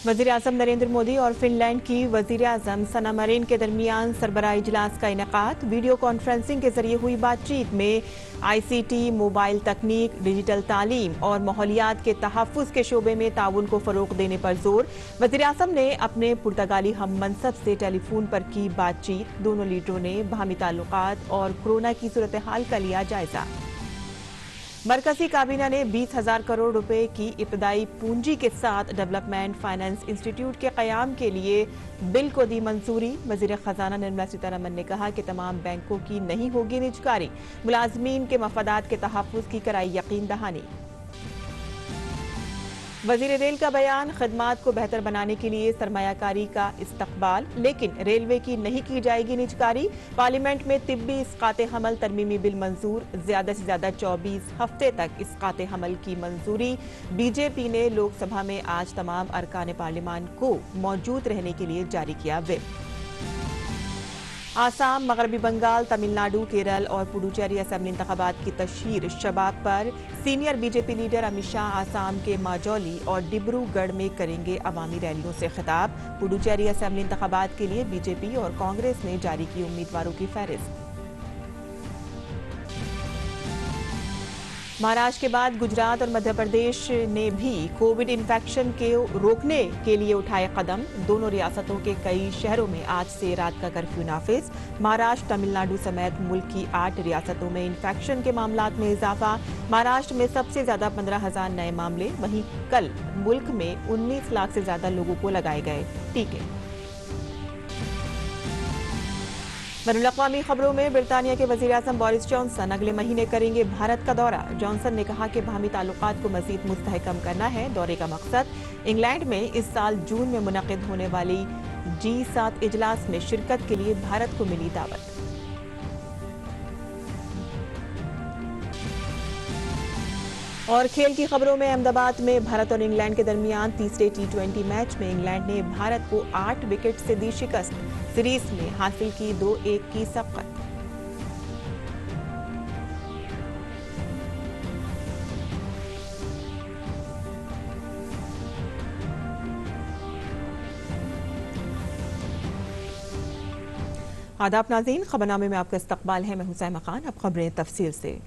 वज़ीर आज़म नरेंद्र मोदी और फिनलैंड की वज़ीर आज़म सना मरीन के दरमियान सरबराही इजलास का इनेकाद। वीडियो कॉन्फ्रेंसिंग के जरिए हुई बातचीत में ICT, मोबाइल तकनीक, डिजिटल तालीम और माहौलियात के तहफ़्फ़ुज़ के शोबे में ताउन को फ़रोग़ देने पर जोर। वज़ीर आज़म ने अपने पुर्तगाली हम मनसब से टेलीफोन पर की बातचीत। दोनों लीडरों ने बाहमी ताल्लुकात और कोरोना की सूरत हाल का लिया जायजा। मरकजी काबीना ने 20,000 करोड़ रुपए की इब्तदाई पूंजी के साथ डेवलपमेंट फाइनेंस इंस्टीट्यूट के क़याम के लिए बिल को दी मंजूरी। वज़ीर ख़जाना निर्मला सीतारमन ने कहा कि तमाम बैंकों की नहीं होगी निजकारी, मुलाजमीन के मफादात के तहफ़्फ़ुज़ की कराई यकीन दहानी। वज़ीर रेल का बयान, खदमात को बेहतर बनाने के लिए सरमायाकारी का इस्तकबाल, लेकिन रेलवे की नहीं की जाएगी निजकारी। पार्लियामेंट में तिब्बी इस्काते हमल तरमीमी बिल मंजूर। ज्यादा से ज्यादा 24 हफ्ते तक इस्काते हमल की मंजूरी। बीजेपी ने लोकसभा में आज तमाम अरकान पार्लियामान को मौजूद रहने के लिए जारी किया व्हिप। आसाम, मगरबी बंगाल, तमिलनाडु, केरल और पुडुचेरी असेंबली इंतखाबात की तशहीर शबाब पर senior BJP leader Amit Shah Assam के माजौली और डिब्रूगढ़ में करेंगे अवामी रैलियों से खिताब। पुडुचेरी असेंबली इंतखाबात के लिए बीजेपी और कांग्रेस ने जारी की उम्मीदवारों की फहरिस्त। महाराष्ट्र के बाद गुजरात और मध्य प्रदेश ने भी कोविड इन्फेक्शन के रोकने के लिए उठाए कदम। दोनों रियासतों के कई शहरों में आज से रात का कर्फ्यू नाफिज। महाराष्ट्र, तमिलनाडु समेत मुल्क की 8 रियासतों में इन्फेक्शन के मामलात में इजाफा। महाराष्ट्र में सबसे ज्यादा 15,000 नए मामले। वहीं कल मुल्क में 19 लाख से ज्यादा लोगों को लगाए गए टीके। बैनुल-अक़वामी खबरों में ब्रितानिया के वज़ीर आज़म बोरिस जॉनसन अगले महीने करेंगे भारत का दौरा। जॉनसन ने कहा कि बाहमी ताल्लुकात को मज़ीद मुस्तहकम करना है। दौरे का मकसद इंग्लैंड में इस साल जून में मुनक़िद होने वाली G7 इजलास में शिरकत के लिए भारत को मिली दावत। और खेल की खबरों में अहमदाबाद में भारत और इंग्लैंड के दरमियान तीसरे T20 मैच में इंग्लैंड ने भारत को 8 विकेट से दी शिकस्त। सीरीज में हासिल की 2-1 की सबकत। आदाब नाज़रीन, खबरनामे में आपका इस्तकबाल है। मैं हुसैमा खान। अब खबरें तफसील से।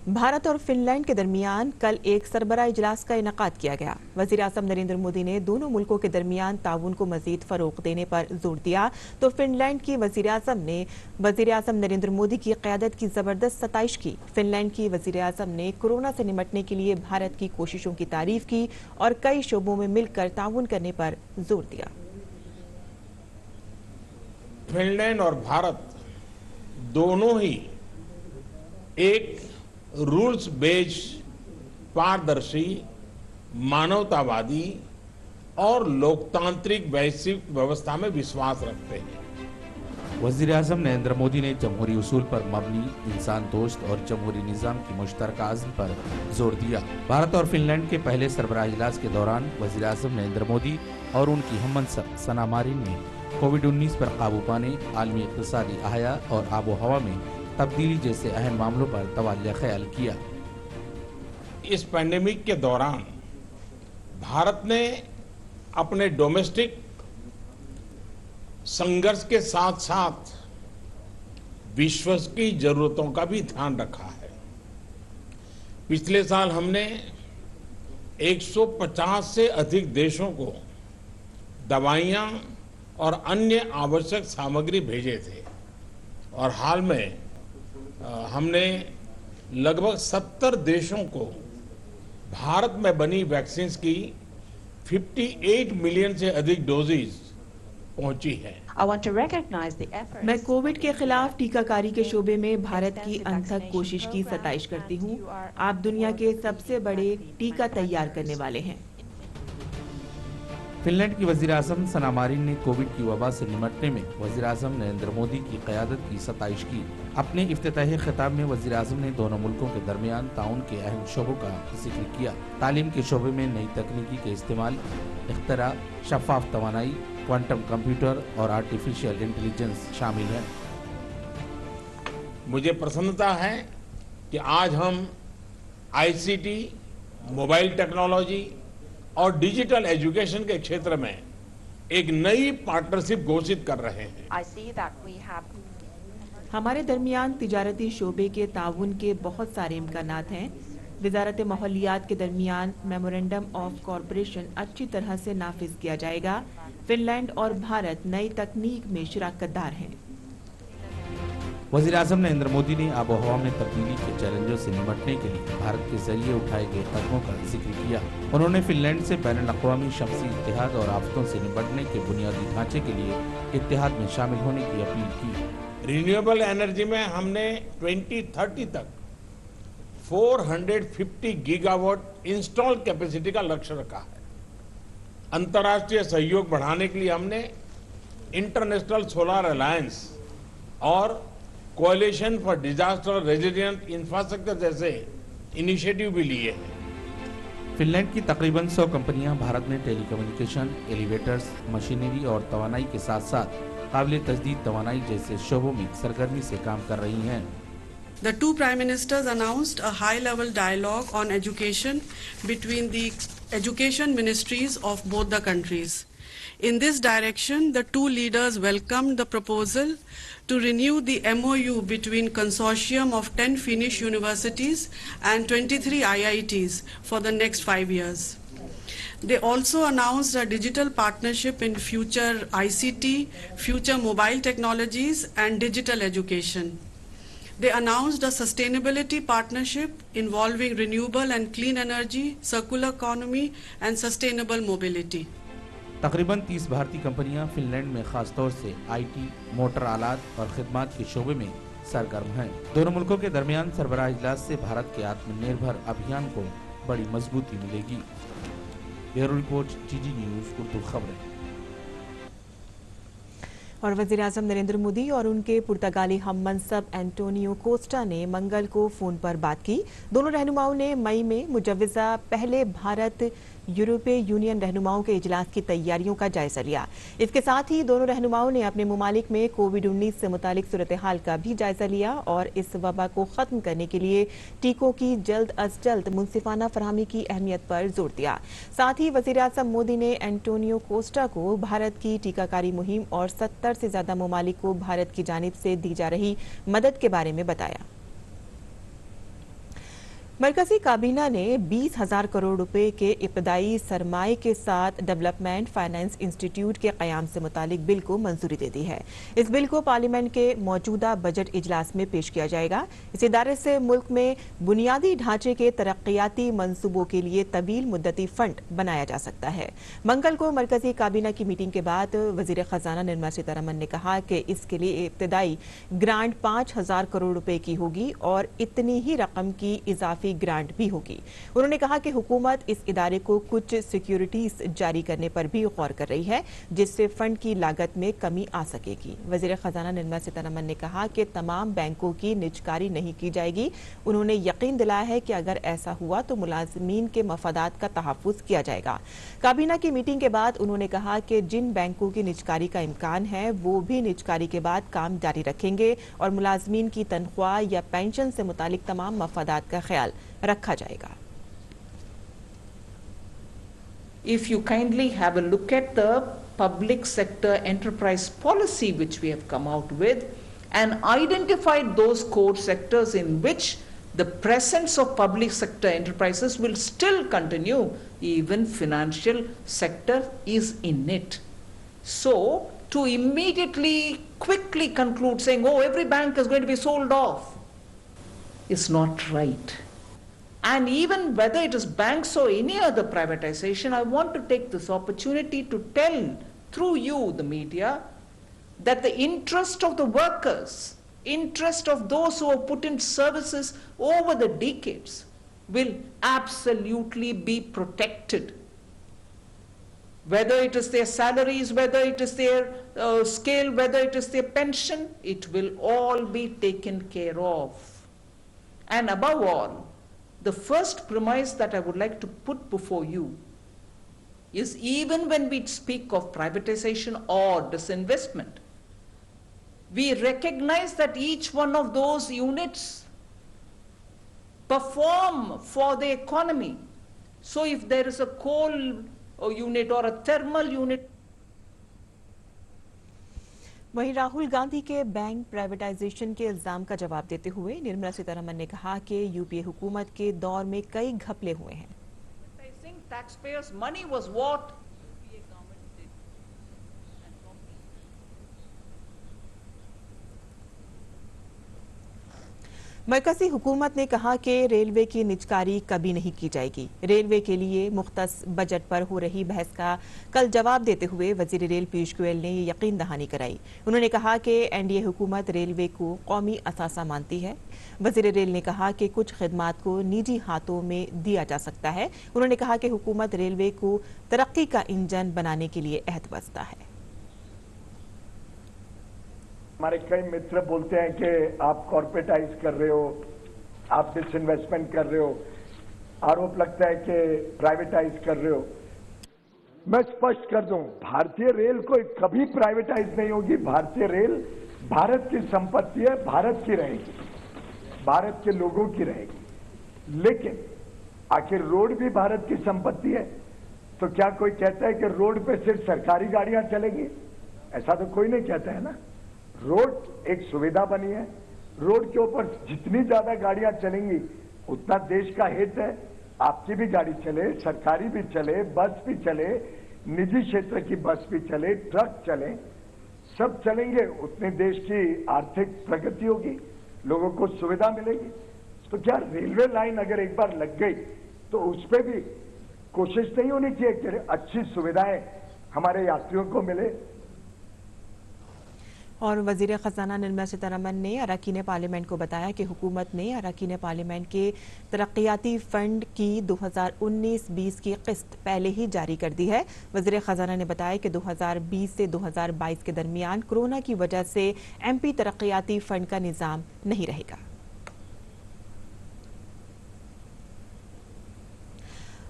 भारत और फिनलैंड के दरमियान कल एक सरबराही इजलास का इनेकाद किया गया। वज़ीर आज़म नरेंद्र मोदी ने दोनों मुल्कों के दरमियान ताउन को मज़ीद फ़रोग़ देने पर जोर दिया, तो फिनलैंड की वज़ीर आज़म ने वज़ीर आज़म नरेंद्र मोदी की क़यादत की ज़बरदस्त सताइश की। फिनलैंड की वज़ीर आज़म ने कोरोना से निपटने के लिए भारत की कोशिशों की तारीफ की और कई शोबों में मिलकर ताउन करने पर जोर दिया। फिनलैंड और भारत दोनों ही एक रूल्स बेस्ड, पारदर्शी, मानवतावादी और लोकतांत्रिक वैश्विक व्यवस्था में विश्वास रखते हैं। वज़ीर आज़म नरेंद्र मोदी ने जमहूरी उसूल पर मबनी, इंसान दोस्त और जमहूरी निज़ाम की मुश्तरका अज़्म पर जोर दिया। भारत और फिनलैंड के पहले सरबराही इजलास के दौरान वज़ीर आज़म नरेंद्र मोदी और उनकी हममनसब सना मरीन ने कोविड-19 पर काबू पाने, आलमी इक़्तिसादी अहया और आबो हवा में तब्दीली जैसे अहम मामलों पर तवाल्य ख्याल किया। इस पैंडेमिक के दौरान भारत ने अपने डोमेस्टिक संघर्ष के साथ साथ विश्व की जरूरतों का भी ध्यान रखा है। पिछले साल हमने 150 से अधिक देशों को दवाइयां और अन्य आवश्यक सामग्री भेजे थे और हाल में हमने लगभग 70 देशों को भारत में बनी वैक्सीन की 58 मिलियन से अधिक डोजेज पहुंची है। मैं कोविड के खिलाफ टीकाकारी के शोबे में भारत की अनथक कोशिश की सताइश करती हूँ। आप दुनिया के सबसे बड़े टीका तैयार करने वाले हैं। फिनलैंड की वज़ीर आज़म सना मरीन ने कोविड की वबा से निपटने में वज़ीर आज़म नरेंद्र मोदी की क़यादत की सताइश की। अपने इफ्तिताही खिताब में वज़ीर आज़म ने दोनों मुल्कों के दरमियान ताउन के अहम शोबों का जिक्र किया। तालीम के शोबे में नई तकनीकी के इस्तेमाल, इख्तरा, शफाफ तवानाई, क्वांटम कंप्यूटर और आर्टिफिशियल इंटेलिजेंस शामिल है। मुझे प्रसन्नता है कि आज हम ICT, मोबाइल टेक्नोलॉजी और डिजिटल एजुकेशन के क्षेत्र में एक नई पार्टनरशिप घोषित कर रहे हैं। I see that we have हमारे दरमियान तिजारती शोबे के ताउन के बहुत सारे इम्कानात हैं। वजारत माहौलियात के दरमियान मेमोरेंडम ऑफ कॉरपोरेशन अच्छी तरह से नाफिज किया जाएगा। फिनलैंड और भारत नई तकनीक में शराकतदार हैं। वज़ीर आज़म नरेंद्र मोदी ने आबोहवा में तब्दीली के चैलेंजों से निपटने के लिए भारत के जरिए उठाए गए कदमों का जिक्र किया। उन्होंने फिनलैंड से बैनुल-अक़वामी शमसी इत्तेहाद और आफतों से निपटने के बुनियादी ढांचे के लिए इत्तेहाद में शामिल होने की अपील की। रिन्यूएबल एनर्जी में हमने 2030 तक 450 गीगावाट इंस्टॉल कैपेसिटी का लक्ष्य रखा है। अंतर्राष्ट्रीय सहयोग बढ़ाने के लिए हमने इंटरनेशनल सोलर अलायंस और कोalition फॉर डिजास्टर रेजिलिएंट इंफ्रास्ट्रक्चर जैसे इनिशिएटिव भी लिए हैं। फिनलैंड की तकरीबन 100 कंपनियां भारत में टेलीकम्युनिकेशन, एलिवेटर्स, मशीनरी और तवानाई के साथ साथ काबिल तजदीद तवानाई जैसे शोबों में सरगर्मी से काम कर रही हैं। The two Prime Ministers announced a high-level dialogue on education between the education ministries of both the countries. In this direction, the two leaders welcomed the proposal to renew the MOU between consortium of 10 Finnish universities and 23 IITs for the next 5 years. They also announced a digital partnership in future ICT, future mobile technologies and digital education. They announced a sustainability partnership involving renewable and clean energy, circular economy and sustainable mobility. तकरीबन 30 भारतीय कंपनियां Finland में खासतौर से IT, motor आलात और खिदमात के शोबे में सरगर्म हैं। दोनों मुल्कों के दरमियान सरबराह इजलास से भारत के आत्मनिर्भर अभियान को बड़ी मजबूती मिलेगी। ब्यूरो रिपोर्ट, जीजी न्यूज़ उर्दू खबरें। और वज़ीर आज़म नरेंद्र मोदी और उनके पुर्तगाली हम मनसब एंटोनियो कोस्टा ने मंगल को फोन पर बात की। दोनों रहनुमाओं ने मई में मुजव्वज़ा पहले भारत यूरोपीय यूनियन रहनुमाओं के इजलास की तैयारियों का जायजा लिया। इसके साथ ही दोनों रहनुमाओं ने अपने मुमालिक में कोविड-19 से मुतालिक सूरत हाल का भी जायजा लिया और इस वबा को खत्म करने के लिए टीकों की जल्द अज जल्द मुनसिफाना फरहमी की अहमियत पर जोर दिया। साथ ही वज़ीर आज़म मोदी ने एंटोनियो कोस्टा को भारत की टीकाकारी मुहिम और 70 से ज्यादा मुमालिक को भारत की जानिब से दी जा रही मदद के बारे में बताया। मरकजी काबीना ने 20,000 करोड़ रुपए के इब्तदाई सरमाए के साथ डेवलपमेंट फाइनेंस इंस्टीट्यूट के क़याम से मुतालिक बिल को मंजूरी दे दी है। इस बिल को पार्लियामेंट के मौजूदा बजट इजलास में पेश किया जाएगा। इस इदारे से मुल्क में बुनियादी ढांचे के तरक्याती मंसूबों के लिए तवील मुद्दती फंड बनाया जा सकता है। मंगल को मरकजी काबीना की मीटिंग के बाद वजीर खजाना निर्मला सीतारमन ने कहा कि इसके लिए इब्तदाई ग्रांट 5,000 करोड़ रुपए की होगी और इतनी ही रकम की इजाफी ग्रांट भी होगी। उन्होंने कहा कि हुकूमत इस इदारे को कुछ सिक्योरिटीज जारी करने पर भी गौर कर रही है जिससे फंड की लागत में कमी आ सकेगी। वज़ीर खजाना निर्मला सीतारमन ने कहा कि तमाम बैंकों की निजकारी नहीं की जाएगी। उन्होंने यकीन दिलाया है कि अगर ऐसा हुआ तो मुलाजमीन के मफादात का तहफ़्फ़ुज़ किया जाएगा। काबीना की मीटिंग के बाद उन्होंने कहा कि जिन बैंकों की निजकारी का इम्कान है वो भी निजकारी के बाद काम जारी रखेंगे और मुलाजमीन की तनख्वाह या पेंशन से मुतालिक तमाम मफादात का ख्याल रखा जाएगा। If you kindly have a look at the public sector enterprise policy which we have come out with and identified those core sectors in which the presence of public sector enterprises will still continue, even financial sector is in it. So to immediately quickly conclude saying, oh, every bank is going to be sold off is not right. And even whether it is banks or any other privatization, I want to take this opportunity to tell through you, the media, that the interest of the workers, interest of those who have put in services over the decades will absolutely be protected. Whether it is their salaries, whether it is their scale, whether it is their pension, it will all be taken care of. And above all, the first premise that I would like to put before you is even when we speak of privatization or disinvestment, we recognize that each one of those units perform for the economy. So if there is a coal unit or a thermal unit. वहीं राहुल गांधी के bank privatisation के इल्जाम का जवाब देते हुए निर्मला सीतारमण ने कहा कि यूपीए हुकूमत के दौर में कई घपले हुए हैं। Taxpayers' money was what UPA government did. मरकजी हुकूमत ने कहा कि रेलवे की निजकारी कभी नहीं की जाएगी। रेलवे के लिए मुख्तस बजट पर हो रही बहस का कल जवाब देते हुए वजीर रेल पीयूष गोयल ने यकीन दहानी कराई। उन्होंने कहा कि एनडीए हुकूमत रेलवे को कौमी असासा मानती है। वजीर रेल ने कहा कि कुछ खिदमात को निजी हाथों में दिया जा सकता है। उन्होंने कहा कि हुकूमत रेलवे को तरक्की का इंजन बनाने के लिए अहद बस्ता है। हमारे कई मित्र बोलते हैं कि आप कॉर्पोरेटाइज कर रहे हो, आप डिसइन्वेस्टमेंट कर रहे हो, आरोप लगता है कि प्राइवेटाइज कर रहे हो। मैं स्पष्ट कर दूं, भारतीय रेल कोई कभी प्राइवेटाइज नहीं होगी। भारतीय रेल भारत की संपत्ति है, भारत की रहेगी, भारत के लोगों की रहेगी। लेकिन आखिर रोड भी भारत की संपत्ति है, तो क्या कोई कहता है कि रोड पे सिर्फ सरकारी गाड़ियां चलेंगी? ऐसा तो कोई नहीं कहता है ना। रोड एक सुविधा बनी है। रोड के ऊपर जितनी ज्यादा गाड़ियां चलेंगी उतना देश का हित है। आपकी भी गाड़ी चले, सरकारी भी चले, बस भी चले, निजी क्षेत्र की बस भी चले, ट्रक चले, सब चलेंगे, उतने देश की आर्थिक प्रगति होगी, लोगों को सुविधा मिलेगी। तो क्या रेलवे लाइन अगर एक बार लग गई तो उस पर भी कोशिश नहीं होनी चाहिए कि अच्छी सुविधाएं हमारे यात्रियों को मिले? और वजीर खजाना निर्मला सीतारमण ने अरकान पार्लियामेंट को बताया कि हुकूमत ने अरकान पार्लियामेंट के तरक्याती फंड की 2019-20 की किस्त पहले ही जारी कर दी है। वजीर खजाना ने बताया कि 2020 से 2022 के दरमियान कोरोना की वजह से एमपी तरक्याती फंड का निज़ाम नहीं रहेगा।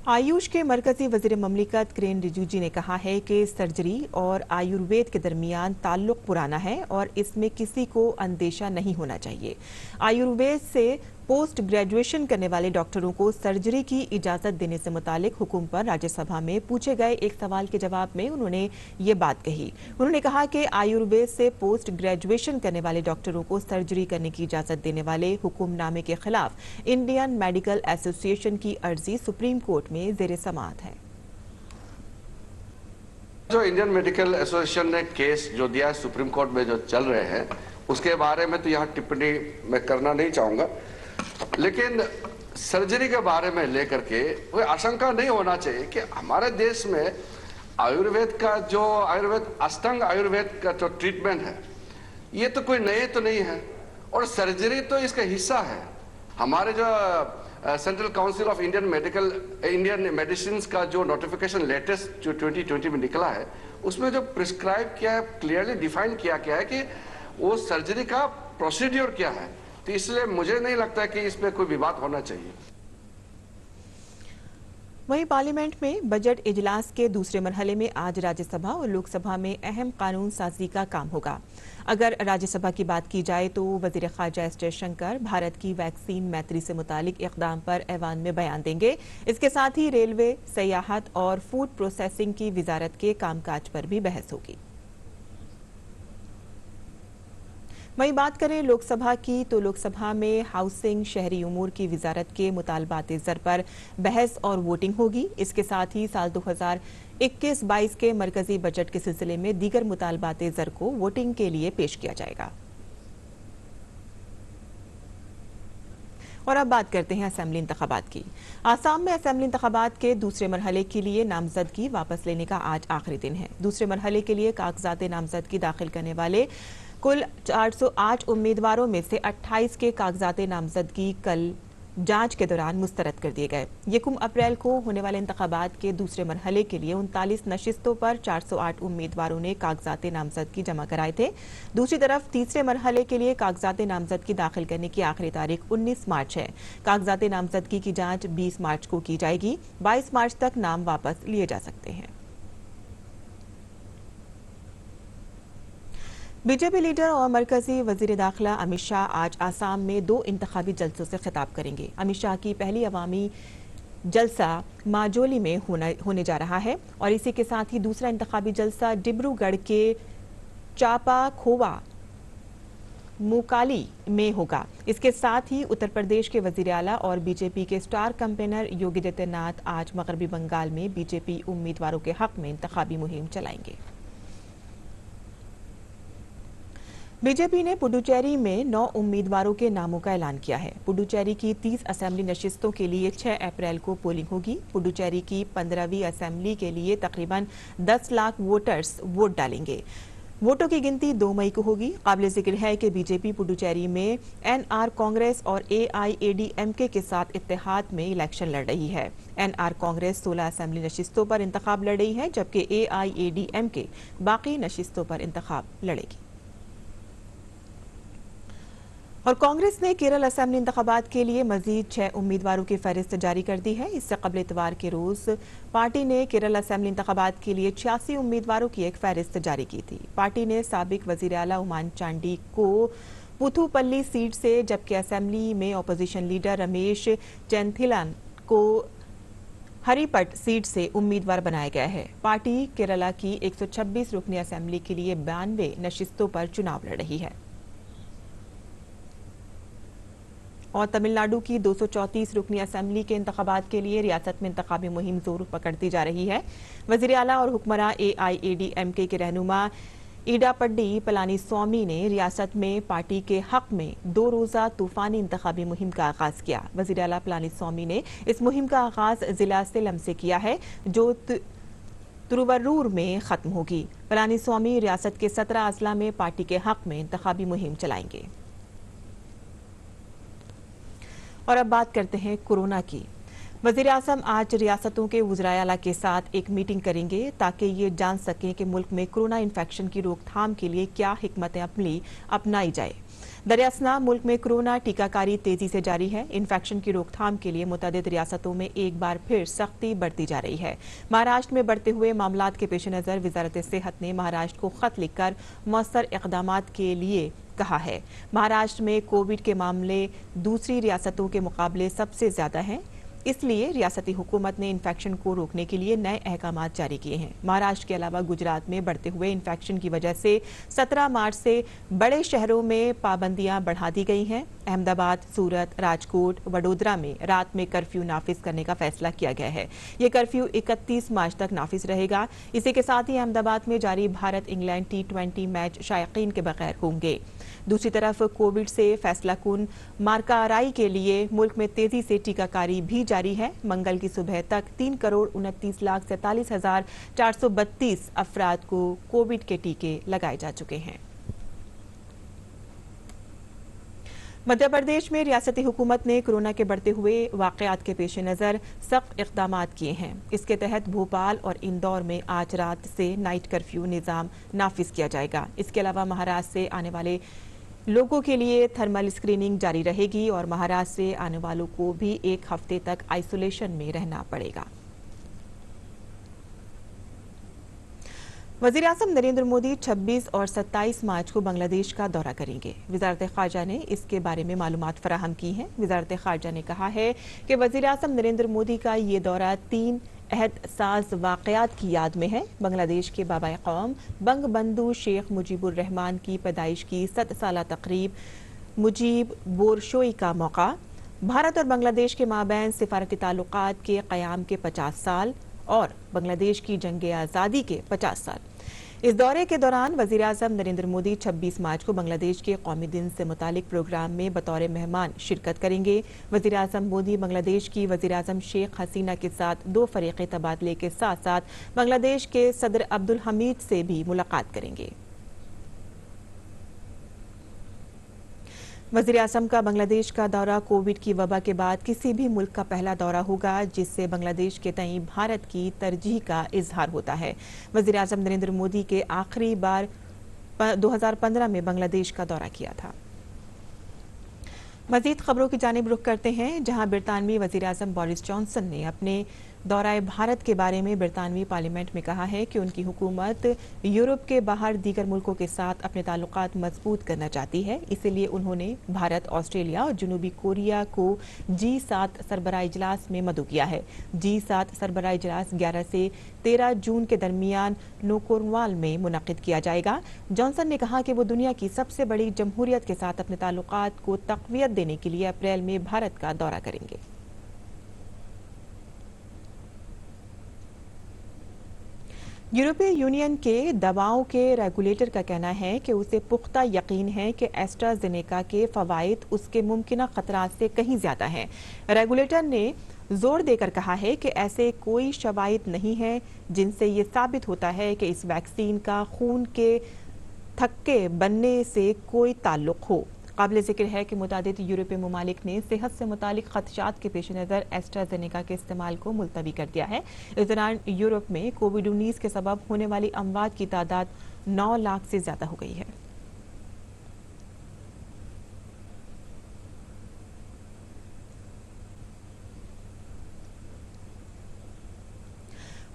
आयुष के मरकजी वजीर ममलिकत किरेन रिजिजू ने कहा है कि सर्जरी और आयुर्वेद के दरमियान ताल्लुक पुराना है और इसमें किसी को अंदेशा नहीं होना चाहिए। आयुर्वेद से पोस्ट ग्रेजुएशन करने वाले डॉक्टरों को सर्जरी की इजाजत देने से मुतालिक हुक्म पर राज्यसभा में पूछे गए एक सवाल के जवाब में उन्होंने ये बात कही। उन्होंने कहा कि आयुर्वेद से पोस्ट ग्रेजुएशन करने वाले डॉक्टरों को सर्जरी करने की इजाजत देने वाले हुक्मनामे के खिलाफ इंडियन मेडिकल एसोसिएशन की अर्जी सुप्रीम कोर्ट में जेर समाअत है। जो इंडियन मेडिकल एसोसिएशन ने केस जो दिया है सुप्रीम कोर्ट में जो चल रहे हैं उसके बारे में तो यहाँ टिप्पणी मैं करना नहीं चाहूंगा, लेकिन सर्जरी के बारे में लेकर के कोई आशंका नहीं होना चाहिए कि हमारे देश में आयुर्वेद का जो अष्टांग आयुर्वेद का जो ट्रीटमेंट है ये तो कोई नए तो नहीं है और सर्जरी तो इसका हिस्सा है। हमारे जो central council of Indian medicine का जो नोटिफिकेशन लेटेस्ट जो 2020 में निकला है उसमें जो प्रिस्क्राइब किया है, क्लियरली डिफाइन किया गया है कि वो सर्जरी का प्रोसीड्योर क्या है। तो इसलिए मुझे नहीं लगता कि इसमें कोई विवाद होना चाहिए। वहीं पार्लियामेंट में बजट इजलास के दूसरे मरहले में आज राज्यसभा और लोकसभा में अहम कानून साजी का काम होगा। अगर राज्यसभा की बात की जाए तो वजीर खारजा एस जयशंकर भारत की वैक्सीन मैत्री से मुतालिक इकदाम पर ऐवान में बयान देंगे। इसके साथ ही रेलवे, सयाहत और फूड प्रोसेसिंग की वजारत के कामकाज पर भी बहस होगी। वहीं बात करें लोकसभा की तो लोकसभा में हाउसिंग, शहरी उमूर की वजारत के मुतालबात ज़र पर बहस और वोटिंग होगी। इसके साथ ही साल 2021-22 के मरकजी बजट के सिलसिले में दीगर मुतालबात ज़र को वोटिंग के लिए पेश किया जाएगा। और अब बात करते हैं असेंबली इंतखाबात की। आसाम में असेंबली इंतखाबात के दूसरे मरहले के लिए नामजदगी वापस लेने का आज आखिरी दिन है। दूसरे मरहले के लिए कागजात नामजदगी दाखिल करने वाले कुल 408 उम्मीदवारों में से 28 के कागजात नामजदगी कल जांच के दौरान मुस्तरद कर दिए गए। 1 अप्रैल को होने वाले इंतखाबात के दूसरे मरहले के लिए 39 नशिस्तों पर 408 उम्मीदवारों ने कागजात नामजदगी जमा कराए थे। दूसरी तरफ तीसरे मरहले के लिए कागजात नामजदगी दाखिल करने की आखिरी तारीख 19 मार्च है। कागजात नामजदगी की जांच 20 मार्च को की जाएगी। 22 मार्च तक नाम वापस लिए जा सकते हैं। बीजेपी लीडर और मरकजी वजीर दाखिला अमित शाह आज आसाम में 2 इंतखाबी जलसों से खिताब करेंगे। अमित शाह की पहली अवामी जलसा माजोली में होने जा रहा है और इसी के साथ ही दूसरा इंतखाबी जलसा डिब्रूगढ़ के चापा खोवा मुकाली में होगा। इसके साथ ही उत्तर प्रदेश के वजीर आला और बीजेपी के स्टार कैंपेनर योगी आदित्यनाथ आज मगरबी बंगाल में बीजेपी उम्मीदवारों के हक में इंतखाबी मुहिम चलाएंगे। बीजेपी ने पुडुचेरी में 9 उम्मीदवारों के नामों का ऐलान किया है। पुडुचेरी की 30 असेंबली नशिस्तों के लिए 6 अप्रैल को पोलिंग होगी। पुडुचेरी की 15वीं असेंबली के लिए तकरीबन 10 लाख वोटर्स वोट डालेंगे। वोटों की गिनती 2 मई को होगी। काबिल जिक्र है कि बीजेपी पुडुचेरी में एनआर कांग्रेस और एआईएडीएमके के साथ इत्तेहाद में इलेक्शन लड़ रही है। एनआर कांग्रेस 16 असेंबली नशिस्तों पर इंतखाब लड़ रही है, जबकि एआईएडीएमके बाकी नशिस्तों पर इंतखाब लड़ेगी। और कांग्रेस ने केरल असेंबली इंतखाबात के लिए मजीद 6 उम्मीदवारों की फहरिस्त जारी कर दी है। इससे कबल इतवार के रोज पार्टी ने केरल असेंबली इंतखाबात के लिए 86 उम्मीदवारों की एक फहरिस्त जारी की थी। पार्टी ने साबिक वजीर आला उमान चांडी को पुथुपल्ली सीट से, जबकि असेंबली में अपोजिशन लीडर रमेश चेन्थिलन को हरिपट सीट से उम्मीदवार बनाया गया है। पार्टी केरला की 126 रुकनी असेंबली के लिए 92 नशिस्तों पर चुनाव लड़ रही है और तमिलनाडु की 234 रुकनी असेंबली के इंतखाबात के लिए रियासत में इंतखाबी मुहिम जोर पकड़ती जा रही है। वजीर आला और हुक्मरान एआईएडीएमके के रहनुमा ईडापड्डी पलानीस्वामी ने रियासत में पार्टी के हक में 2 रोजा तूफानी इंतखाबी मुहिम का आगाज किया। वजीर आला पलानीस्वामी ने इस मुहिम का आगाज जिला सेलम से किया है, जो तिरुवरूर में खत्म होगी। पलानीस्वामी रियासत के 17 अजला में पार्टी के हक में इंतखाबी मुहिम चलाएंगे। और अब बात करते हैं कोरोना की। वजीर आज़म आज रियासतों के वज़राए आला के साथ एक मीटिंग करेंगे ताकि ये जान सकें कि मुल्क में कोरोना इन्फेक्शन की रोकथाम के लिए क्या हिकमत अमली अपनाई जाए। दरियासना मुल्क में कोरोना टीकाकारी तेजी से जारी है। इन्फेक्शन की रोकथाम के लिए मुतअद्दिद रियासतों में एक बार फिर सख्ती बढ़ती जा रही है। महाराष्ट्र में बढ़ते हुए मामलात के पेश नज़र वजारत सेहत ने महाराष्ट्र को खत लिखकर मौसर इक़दामात के लिए कहा है। महाराष्ट्र में कोविड के मामले दूसरी रियासतों के मुकाबले सबसे ज्यादा हैं, इसलिए रियासती हुकूमत ने इन्फेक्शन को रोकने के लिए नए अहकामात जारी किए हैं। महाराष्ट्र के अलावा गुजरात में बढ़ते हुए इन्फेक्शन की वजह से 17 मार्च से बड़े शहरों में पाबंदियां बढ़ा दी गई हैं। अहमदाबाद, सूरत, राजकोट, वडोदरा में रात में कर्फ्यू नाफिज करने का फैसला किया गया है। ये कर्फ्यू 31 मार्च तक नाफिज रहेगा। इसी के साथ ही अहमदाबाद में जारी भारत इंग्लैंड T20 मैच शायकीन के बगैर होंगे। दूसरी तरफ कोविड से फैसला कुन मार्काराई के लिए मुल्क में तेजी से टीकाकारी भी जारी है। मंगल की सुबह तक 3,29,47,432 अफराद को कोविड के टीके लगाए जा चुके हैं। मध्य प्रदेश में रियासती हुकूमत ने कोरोना के बढ़ते हुए वाकयात के पेश नज़र सख्त इक़दामात किए हैं। इसके तहत भोपाल और इंदौर में आज रात से नाइट कर्फ्यू निज़ाम नाफिज किया जाएगा। इसके अलावा महाराष्ट्र से आने वाले लोगों के लिए थर्मल स्क्रीनिंग जारी रहेगी और महाराष्ट्र से आने वालों को भी 1 हफ्ते तक आइसोलेशन में रहना पड़ेगा। वज़ीर आज़म नरेंद्र मोदी 26 और 27 मार्च को बांग्लादेश का दौरा करेंगे। वज़ारत ख़ारजा ने इसके बारे में मालूमात फराहम की हैं। वज़ारत ख़ारजा ने कहा है कि वज़ीर आज़म नरेंद्र मोदी का ये दौरा 3 अहदसाज वाक़यात की याद में है। बांग्लादेश के बाबा कौम बंगबंधु शेख मुजीबुर रहमान की पैदाइश की 100 साला तकरीब मुजीब बोरशोई का मौका, भारत और बांग्लादेश के माबैन सिफारती ताल्लुकात के क़याम के 50 साल और बांग्लादेश की जंग आज़ादी के 50 साल। इस दौरे के दौरान वज़ीर आज़म नरेंद्र मोदी 26 मार्च को बांग्लादेश के कौमी दिन से मुतालिक प्रोग्राम में बतौर मेहमान शिरकत करेंगे। वज़ीर आज़म मोदी बांग्लादेश की वज़ीर आज़म शेख हसीना के साथ 2 फ़रीक़ी तबादले के साथ साथ बांग्लादेश के सदर अब्दुल हमीद से भी मुलाकात करेंगे। वज़ीर आज़म का बांग्लादेश का दौरा कोविड की वबा के बाद किसी भी मुल्क का पहला दौरा होगा जिससे बांग्लादेश के तई भारत की तरजीह का इजहार होता है। वज़ीर आज़म नरेंद्र मोदी के आखिरी बार 2015 में बांग्लादेश का दौरा किया था। मज़ीद खबरों की जानिब रुख करते हैं, जहां बरतानवी वज़ीर आज़म बोरिस जॉनसन ने अपने दौराए भारत के बारे में बरतानवी पार्लियामेंट में कहा है कि उनकी हुकूमत यूरोप के बाहर दीगर मुल्कों के साथ अपने ताल्लुकात मजबूत करना चाहती है। इसीलिए उन्होंने भारत, ऑस्ट्रेलिया और जनूबी कोरिया को G7 सरबराह इजलास में मदऊ किया है। G7 सरबराह इजलास 11 से 13 जून के दरमियान नोकोरवाल में मुनक्किद किया जाएगा। जॉनसन ने कहा कि वो दुनिया की सबसे बड़ी जमहूरियत के साथ अपने ताल्लुकात को तक़वियत देने के लिए अप्रैल में भारत का दौरा करेंगे। यूरोपीय यूनियन के दवाओं के रेगुलेटर का कहना है कि उसे पुख्ता यकीन है कि एस्ट्राजेनेका के फवाइद उसके मुमकिन खतरात से कहीं ज्यादा हैं। रेगुलेटर ने जोर देकर कहा है कि ऐसे कोई शवाहिद नहीं है जिनसे ये साबित होता है कि इस वैक्सीन का खून के थक्के बनने से कोई ताल्लुक हो। काबिल जिक्र है कि मुतादिद यूरोपीय ममालिक ने सेहत से मुतालिक खदशात के पेश नज़र एस्ट्राजेनेका के इस्तेमाल को मुलतवी कर दिया है। इस दौरान यूरोप में कोविड-19 के सबब होने वाली अमवात की तादाद 9 लाख से ज्यादा हो गई है।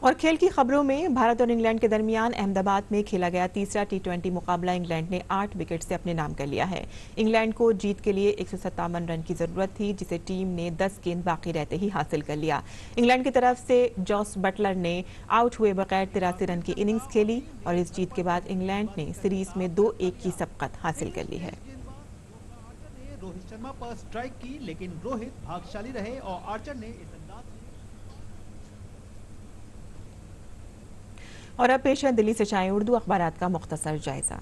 और खेल की खबरों में भारत और इंग्लैंड के दरमियान अहमदाबाद में खेला गया तीसरा T20 मुकाबला इंग्लैंड ने 8 विकेट से अपने नाम कर लिया है। इंग्लैंड को जीत के लिए 157 रन की जरूरत थी, जिसे टीम ने 10 गेंद बाकी रहते ही हासिल कर लिया। इंग्लैंड की तरफ से जॉस बटलर ने आउट हुए बगैर 83 रन की इनिंग्स खेली और इस जीत के बाद इंग्लैंड ने सीरीज में 2-1 की सबकत हासिल कर ली है। रोहित शर्मा पर स्ट्राइक की, लेकिन रोहित भाग्यशाली रहे और आर्चर ने इस अंदाज और अब पेश है दिल्ली से चाय उर्दू अखबारात का मुख्तसर जायजा।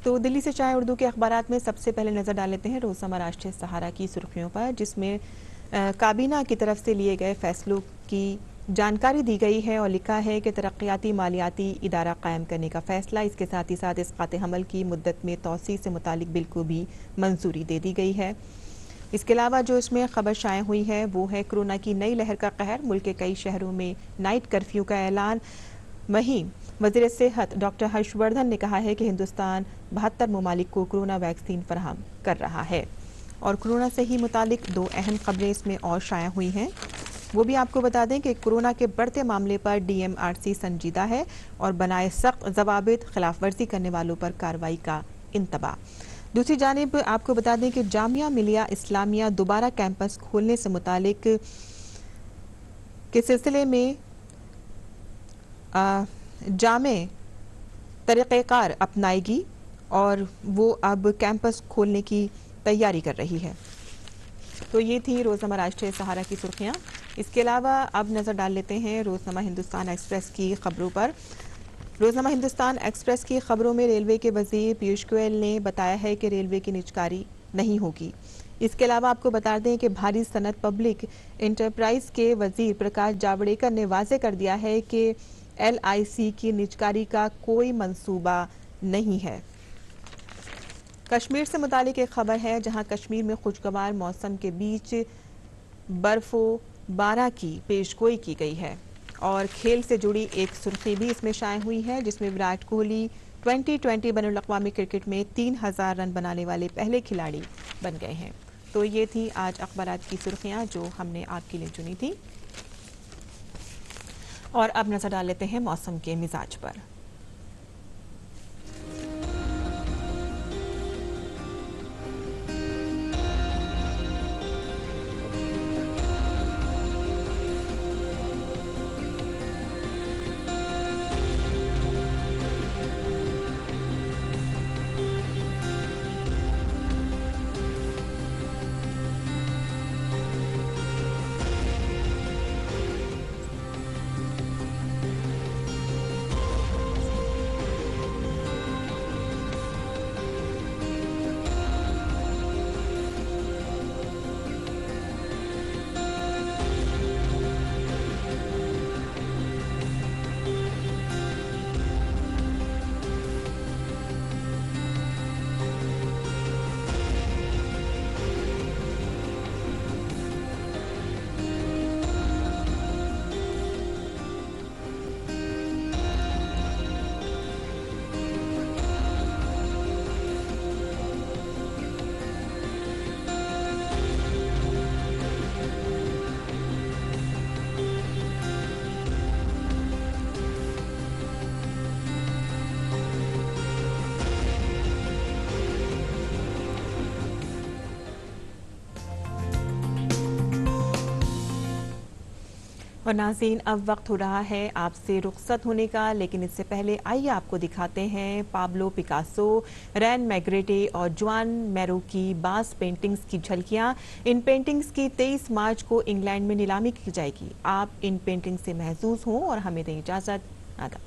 तो दिल्ली से चाय उर्दू के अखबारात में सबसे पहले नजर डाल लेते हैं रोजनामा राष्ट्रीय सहारा की सुर्खियों पर, जिसमें काबीना की तरफ से लिए गए फैसलों की जानकारी दी गई है और लिखा है कि तरक्याती मालियाती इदारा कायम करने का फैसला, इसके साथ ही साथ इसकात हमल की मुद्दत में तौसी से मुतालिक बिल को भी मंजूरी दे दी गई है। इसके अलावा जो इसमें खबर शाये हुई है वो है कोरोना की नई लहर का कहर, मुल्क के कई शहरों में नाइट कर्फ्यू का ऐलान। वहीं वज़ीर सेहत डॉक्टर हर्षवर्धन ने कहा है कि हिंदुस्तान 72 ममालिक को कोरोना वैक्सीन फराहम कर रहा है। और कोरोना से ही मुतालिक 2 अहम खबरें इसमें और शाया हुई हैं। वो भी आपको बता दें कि कोरोना के बढ़ते मामले पर DMRC संजीदा है और बनाए सख्त ज़वाबित, खिलाफ वर्जी करने वालों पर कार्रवाई का इंतबा। दूसरी जानिब आपको बता दें कि जामिया मिलिया इस्लामिया दोबारा कैंपस खोलने से मुतालिक के सिलसिले में जामे तरीक़ेकार अपनाएगी और वो अब कैंपस खोलने की तैयारी कर रही है। तो ये थी रोजनामा राष्ट्रीय सहारा की सुर्खियां। इसके अलावा अब नजर डाल लेते हैं रोजनामा हिंदुस्तान एक्सप्रेस की खबरों पर। रोजनामा हिंदुस्तान एक्सप्रेस की खबरों में रेलवे के वजीर पीयूष गोयल ने बताया है कि रेलवे की निजकारी नहीं होगी। इसके अलावा आपको बता दें कि भारी सनत पब्लिक इंटरप्राइज के वजीर प्रकाश जावड़ेकर ने वाजे कर दिया है कि LIC की निजकारी का कोई मंसूबा नहीं है। कश्मीर से मुतालिक एक खबर है, जहां कश्मीर में खुशगवार मौसम के बीच बर्फबारी की पेशगोई की गई है। और खेल से जुड़ी एक सुर्खी भी इसमें शाये हुई है, जिसमें विराट कोहली 2020 बैनुल-अक़वामी क्रिकेट में 3000 रन बनाने वाले पहले खिलाड़ी बन गए हैं। तो ये थी आज अखबारात की सुर्खियां जो हमने आपके लिए चुनी थी। और अब नजर डाल लेते हैं मौसम के मिजाज पर। और नाज़रीन, अब वक्त हो रहा है आपसे रुखसत होने का, लेकिन इससे पहले आइए आपको दिखाते हैं पाब्लो पिकासो, रैन मैग्रेटे और जुआन मैरो की बास पेंटिंग्स की झलकियां। इन पेंटिंग्स की 23 मार्च को इंग्लैंड में नीलामी की जाएगी। आप इन पेंटिंग से महजूज हों और हमें दें इजाजत। आदाब।